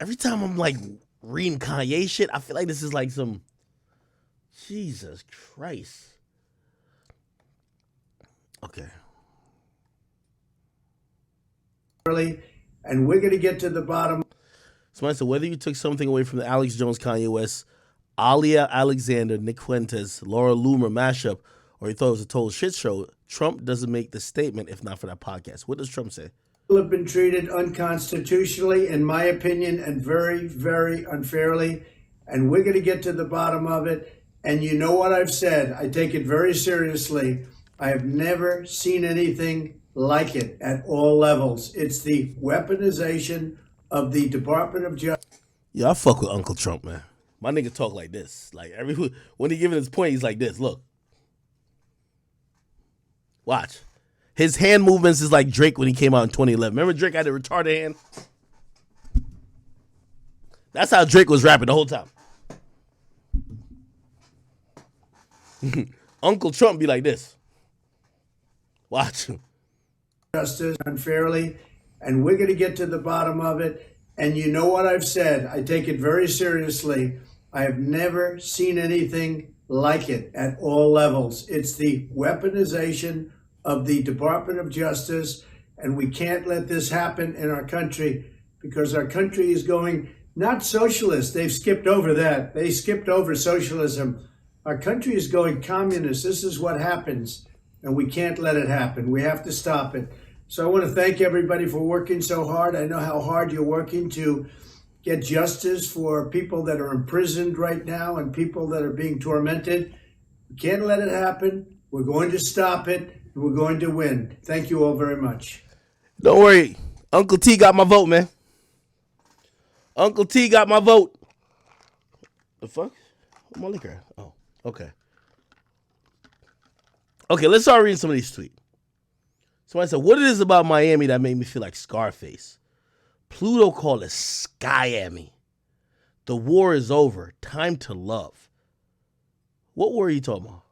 every time I'm like reading Kanye shit, I feel like this is like some Jesus Christ. Okay. And we're going to get to the bottom. Somebody said whether you took something away from the Alex Jones, Kanye West, Alia Alexander, Nick Fuentes, Laura Loomer mashup, or you thought it was a total shit show, Trump doesn't make the statement if not for that podcast. What does Trump say? People have been treated unconstitutionally, in my opinion, and very, very unfairly. And we're going to get to the bottom of it. And you know what I've said. I take it very seriously. I have never seen anything like it at all levels. It's the weaponization of the Department of Justice. Yeah, I fuck with Uncle Trump, man. My nigga talk like this. Like when he giving his point, he's like this. Look. Watch. His hand movements is like Drake when he came out in 2011. Remember Drake had a retarded hand? That's how Drake was rapping the whole time. Uncle Trump be like this. Watch. Justice unfairly, and we're going to get to the bottom of it. And you know what I've said. I take it very seriously. I have never seen anything like it at all levels. It's the weaponization of the Department of Justice, and we can't let this happen in our country because our country is going not socialist. They've skipped over that. They skipped over socialism. Our country is going communist. This is what happens, and we can't let it happen. We have to stop it. So I want to thank everybody for working so hard. I know how hard you're working to get justice for people that are imprisoned right now and people that are being tormented. We can't let it happen. We're going to stop it. And we're going to win. Thank you all very much. Don't worry. Uncle T got my vote, man. Uncle T got my vote. The fuck? Where's my liquor? Oh, okay. Okay, let's start reading some of these tweets. Somebody said, what it is about Miami that made me feel like Scarface? Pluto called it Skyami. The war is over. Time to love. What war are you talking about?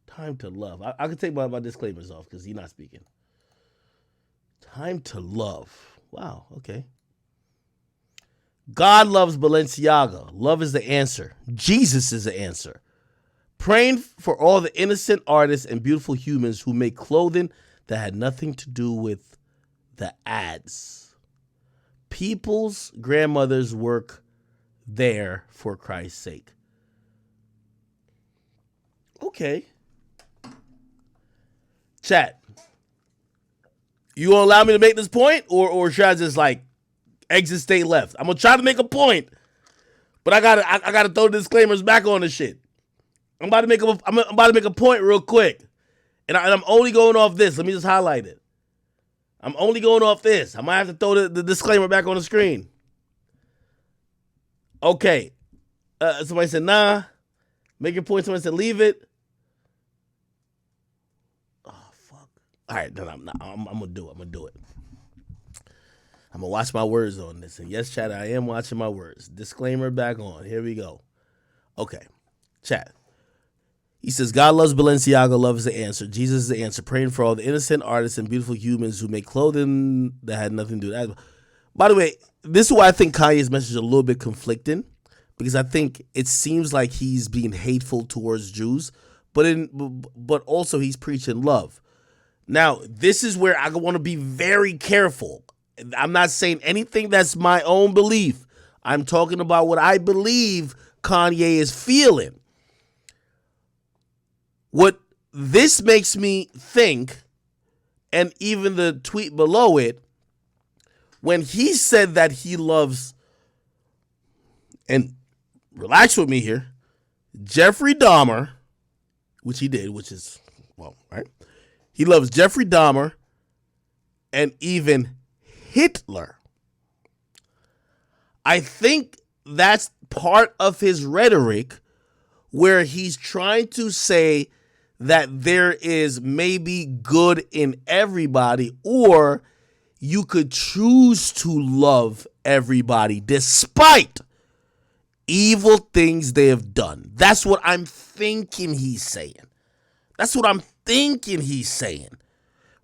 Time to love. I can take my disclaimers off because he's not speaking. Time to love. Wow, okay. God loves Balenciaga. Love is the answer. Jesus is the answer. Praying for all the innocent artists and beautiful humans who make clothing that had nothing to do with the ads. People's grandmothers work there for Christ's sake. Okay. Chat. You gonna allow me to make this point, or should I just like exit state left? I'm gonna try to make a point, but I gotta throw disclaimers back on the shit. I'm about to make a point real quick, and I'm only going off this. Let me just highlight it. I'm only going off this. I might have to throw the disclaimer back on the screen. Okay. Somebody said nah. Make your point. Somebody said leave it. Oh fuck. All right, then I'm gonna do it. I'm gonna watch my words on this. And yes, chat, I am watching my words. Disclaimer back on. Here we go. Okay, chat. He says, God loves Balenciaga, love is the answer. Jesus is the answer. Praying for all the innocent artists and beautiful humans who make clothing that had nothing to do with that. By the way, this is why I think Kanye's message is a little bit conflicting, because I think it seems like he's being hateful towards Jews, but also he's preaching love. Now, this is where I want to be very careful. I'm not saying anything that's my own belief. I'm talking about what I believe Kanye is feeling. What this makes me think, and even the tweet below it, when he said that he loves, and relax with me here, Jeffrey Dahmer, which he did, which is, well, right? He loves Jeffrey Dahmer and even Hitler. I think that's part of his rhetoric where he's trying to say that there is maybe good in everybody, or you could choose to love everybody despite evil things they have done. That's what I'm thinking he's saying.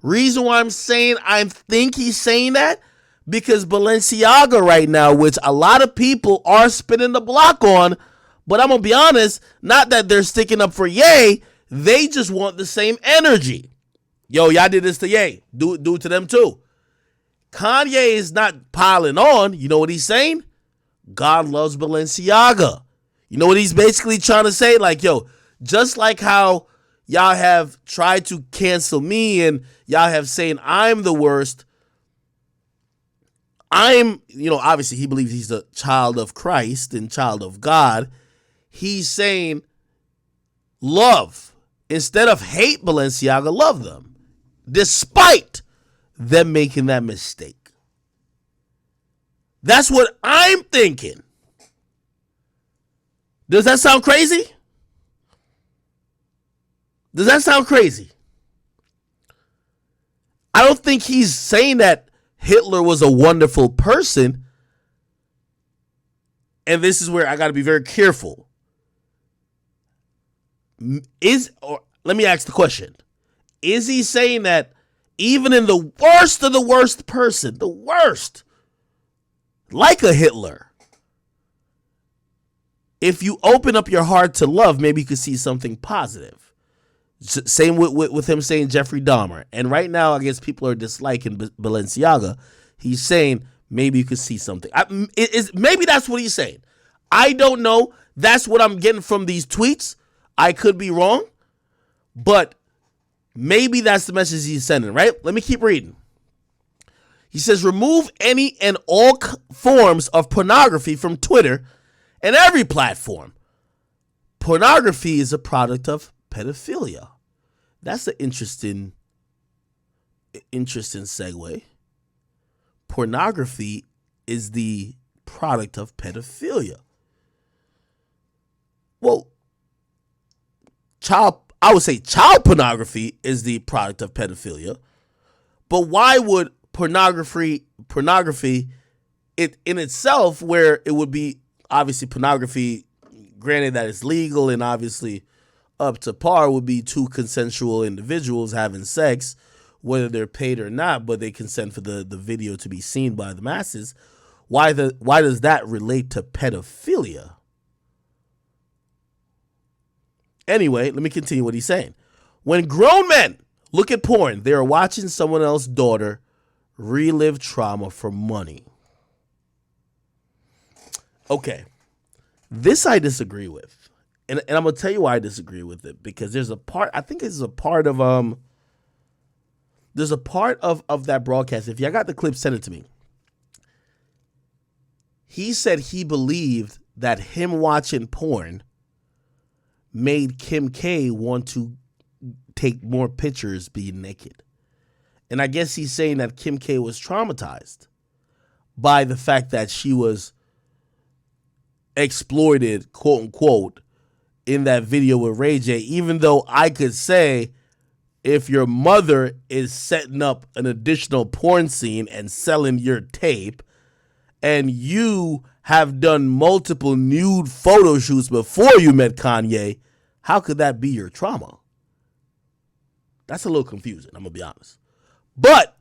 Reason why I think he's saying that, Because Balenciaga right now, which a lot of people are spinning the block on, but I'm going to be honest, not that they're sticking up for Ye, they just want the same energy. Yo, y'all did this to Ye. Do it to them too. Kanye is not piling on. You know what he's saying? God loves Balenciaga. You know what he's basically trying to say? Like, yo, just like how y'all have tried to cancel me and y'all have saying I'm the worst, obviously he believes he's a child of Christ and child of God. He's saying love. Instead of hate Balenciaga, love them. Despite them making that mistake. That's what I'm thinking. Does that sound crazy? Does that sound crazy? I don't think he's saying that Hitler was a wonderful person. And this is where I got to be very careful. Let me ask the question. Is he saying that even in the worst of the worst person, the worst, like a Hitler, if you open up your heart to love, maybe you could see something positive? Same with him saying Jeffrey Dahmer. And right now, I guess people are disliking Balenciaga. He's saying maybe you could see something. Maybe that's what he's saying. I don't know. That's what I'm getting from these tweets. I could be wrong. But maybe that's the message he's sending, right? Let me keep reading. He says, remove any and all forms of pornography from Twitter and every platform. Pornography is a product of pedophilia. That's an interesting segue. Pornography is the product of pedophilia. Well, I would say child pornography is the product of pedophilia. But why would pornography it in itself, where it would be obviously pornography, granted that it's legal and obviously up to par, would be two consensual individuals having sex, whether they're paid or not, but they consent for the video to be seen by the masses. Why does that relate to pedophilia? Anyway, let me continue what he's saying. When grown men look at porn, they are watching someone else's daughter relive trauma for money. Okay, this I disagree with. And I'm going to tell you why I disagree with it. Because there's a part of that broadcast. If y'all got the clip, send it to me. He said he believed that him watching porn made Kim K want to take more pictures being naked. And I guess he's saying that Kim K was traumatized by the fact that she was exploited, quote unquote, in that video with Ray J. Even though I could say, if your mother is setting up an additional porn scene and selling your tape, and you have done multiple nude photo shoots before you met Kanye, how could that be your trauma? That's a little confusing, I'm going to be honest. But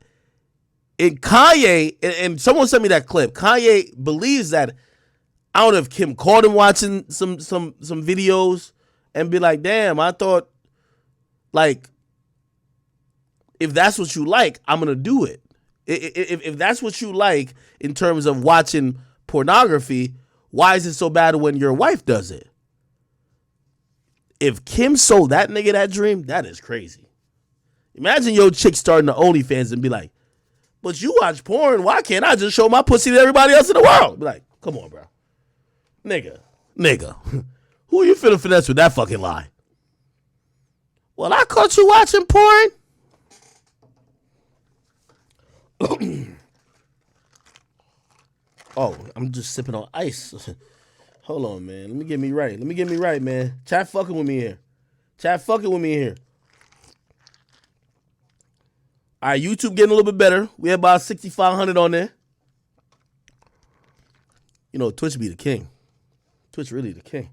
in Kanye, and someone sent me that clip, Kanye believes that, I don't know if Kim caught him watching some videos and be like, damn, I thought, like, if that's what you like, I'm going to do it. If that's what you like in terms of watching pornography, why is it so bad when your wife does it? If Kim sold that nigga that dream, that is crazy. Imagine your chick starting the OnlyFans and be like, but you watch porn, why can't I just show my pussy to everybody else in the world? Be like, come on, bro. Nigga. Who you finna finesse with that fucking lie? Well, I caught you watching porn. Oh, I'm just sipping on ice. Hold on, man. Let me get me right, man. Chat fucking with me here. All right, YouTube getting a little bit better. We have about 6,500 on there. You know, Twitch be the king. Twitch really the king.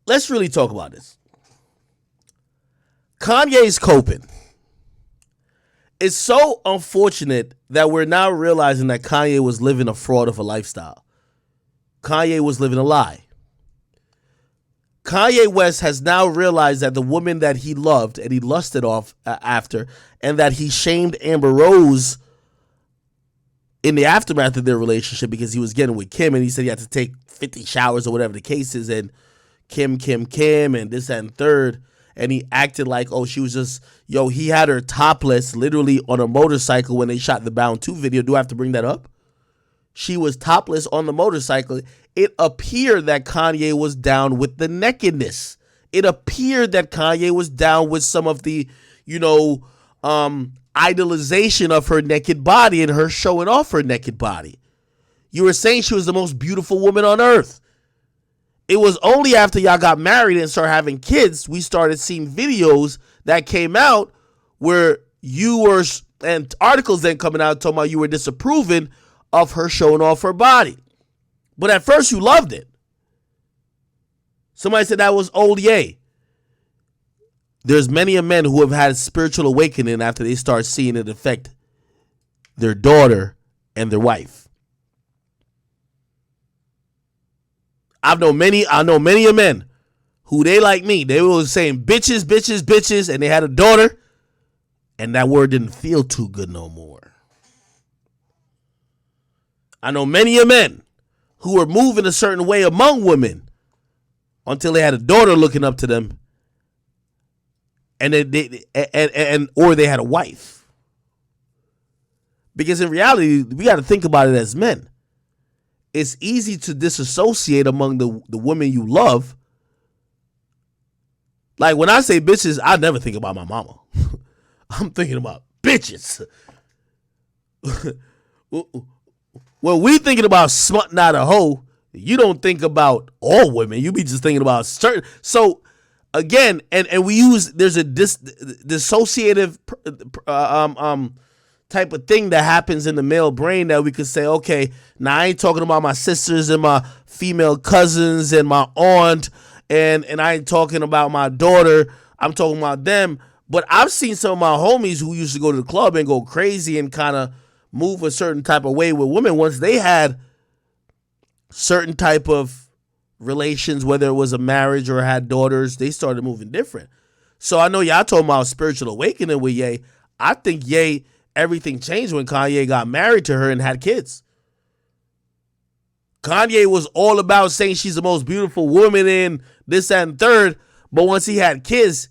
Let's really talk about this. Kanye's coping. It's so unfortunate that we're now realizing that Kanye was living a fraud of a lifestyle. Kanye was living a lie. Kanye West has now realized that the woman that he loved and he lusted off after, and that he shamed Amber Rose in the aftermath of their relationship because he was getting with Kim, and he said he had to take 50 showers or whatever the case is, and Kim, and this, that, and third. And he acted like, oh, she was just, he had her topless literally on a motorcycle when they shot the Bound 2 video. Do I have to bring that up? She was topless on the motorcycle. It appeared that Kanye was down with the nakedness. It appeared that Kanye was down with some of the, idolization of her naked body and her showing off her naked body. You were saying she was the most beautiful woman on earth. It was only after y'all got married and started having kids, we started seeing videos that came out where you were, and articles then coming out talking about you were disapproving of her showing off her body. But at first you loved it. Somebody said that was old yay. There's many a men who have had spiritual awakening after they start seeing it affect their daughter and their wife. I know many a men who they like me. They were saying bitches, and they had a daughter, and that word didn't feel too good no more. I know many a men who were moving a certain way among women until they had a daughter looking up to them, and or they had a wife. Because in reality, we got to think about it as men. It's easy to disassociate among the women you love. Like when I say bitches, I never think about my mama. I'm thinking about bitches. When we thinking about smutting out a hoe, you don't think about all women. You be just thinking about certain. So again, and we use, there's a dissociative type of thing that happens in the male brain that we could say, okay, now I ain't talking about my sisters and my female cousins and my aunt, and I ain't talking about my daughter. I'm talking about them. But I've seen some of my homies who used to go to the club and go crazy and kind of move a certain type of way with women once they had certain type of relations, whether it was a marriage or had daughters, they started moving different. So I know y'all talking about spiritual awakening with Ye. I think Ye, everything changed when Kanye got married to her and had kids. Kanye was all about saying she's the most beautiful woman in this, that, and third. But once he had kids,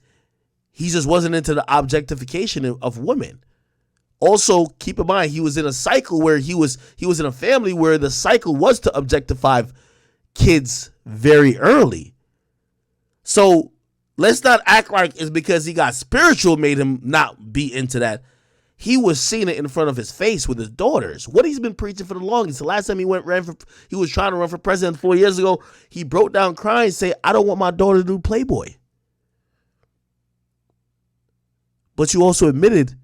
he just wasn't into the objectification of women. Also, keep in mind, he was in a cycle where he was in a family where the cycle was to objectify kids very early. So let's not act like it's because he got spiritual made him not be into that. He was seeing it in front of his face with his daughters. What he's been preaching for the longest. The last time he was trying to run for president 4 years ago, he broke down crying and said, I don't want my daughter to do Playboy. But you also admitted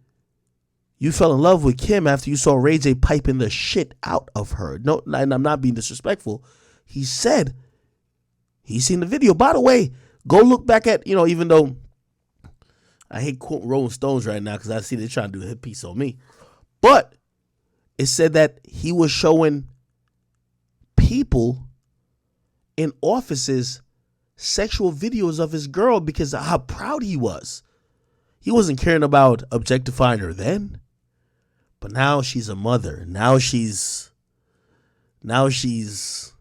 you fell in love with Kim after you saw Ray J piping the shit out of her. No, and I'm not being disrespectful. He said he's seen the video. By the way, go look back at, even though I hate quoting Rolling Stones right now because I see they're trying to do a hit piece on me. But it said that he was showing people in offices sexual videos of his girl because of how proud he was. He wasn't caring about objectifying her then. But now she's a mother. Now she's now she's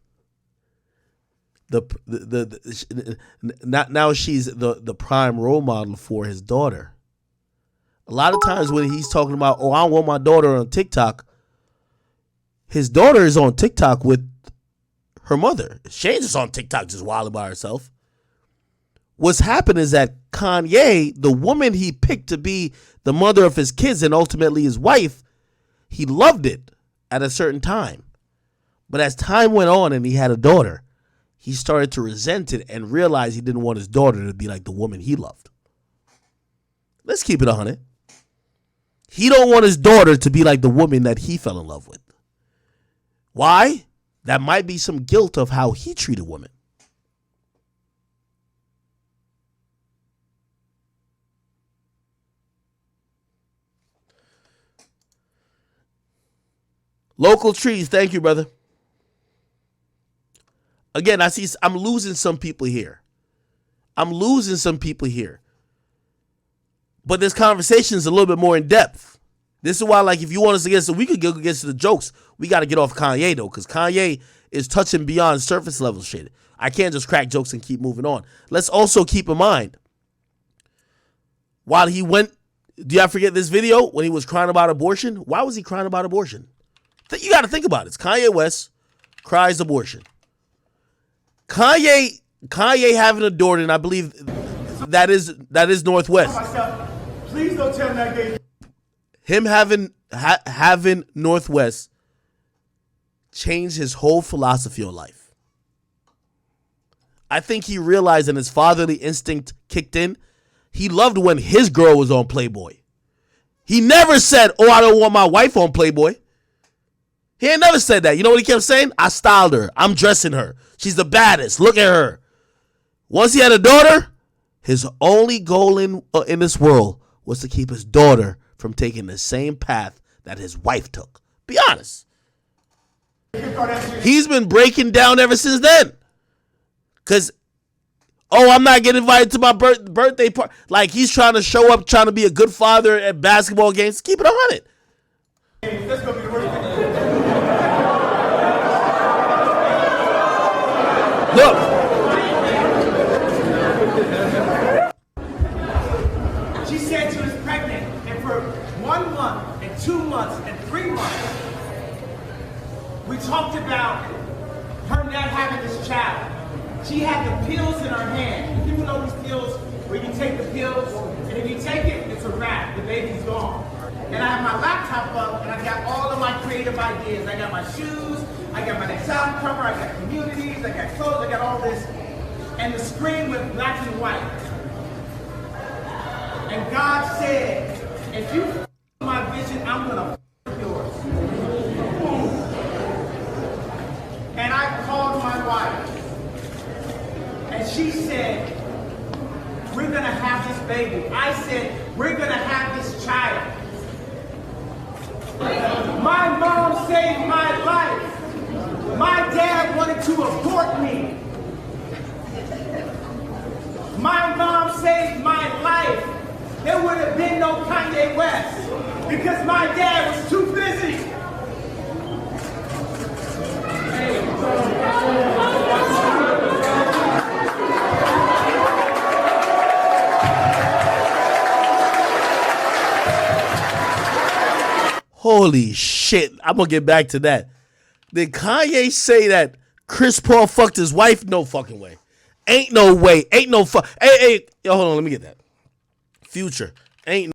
the prime role model for his daughter. A lot of times when he's talking about, I want my daughter on TikTok, his daughter is on TikTok with her mother. She ain't just on TikTok just wilding by herself. What's happened is that Kanye, the woman he picked to be the mother of his kids and ultimately his wife, he loved it at a certain time. But as time went on and he had a daughter, he started to resent it and realize he didn't want his daughter to be like the woman he loved. Let's keep it 100. He don't want his daughter to be like the woman that he fell in love with. Why? That might be some guilt of how he treated women. Local trees, thank you, brother. Again, I'm losing some people here. But this conversation is a little bit more in depth. This is why, like, if you want us to get so we could get to the jokes, we got to get off Kanye, though, because Kanye is touching beyond surface level shit. I can't just crack jokes and keep moving on. Let's also keep in mind, while he went, do y'all forget this video when he was crying about abortion? Why was he crying about abortion? You got to think about it. It's Kanye West cries abortion. Kanye having a daughter, and I believe that is Northwest. Please don't tell me that gay. Him having Northwest changed his whole philosophy on life. I think he realized, and his fatherly instinct kicked in. He loved when his girl was on Playboy. He never said, "Oh, I don't want my wife on Playboy." He ain't never said that. You know what he kept saying? "I styled her. I'm dressing her. She's the baddest. Look at her." Once he had a daughter, his only goal in this world was to keep his daughter from taking the same path that his wife took. Be honest. He's been breaking down ever since then. Because, oh, I'm not getting invited to my birthday party. Like, he's trying to show up, trying to be a good father at basketball games. Keep it 100. That's going to be the worst thing. Look. She said she was pregnant, and for 1 month, and 2 months, and 3 months, we talked about her not having this child. She had the pills in her hand. People know these pills where you take the pills, and if you take it, it's a wrap. The baby's gone. And I have my laptop up, and I got all of my creative ideas. I got my shoes, I got my next album cover, I got communities, I got clothes, I got all this. And the screen went black and white. And God said, if you f my vision, I'm gonna f yours. And I called my wife. And she said, we're gonna have this baby. I said, we're gonna have this child. My mom saved my life. My dad wanted to abort me. My mom saved my life. There would have been no Kanye West because my dad was too busy. Holy shit. I'm going to get back to that. Did Kanye say that Chris Paul fucked his wife? No fucking way. Ain't no way. Ain't no fuck. Hey, yo, hold on. Let me get that. Future. Ain't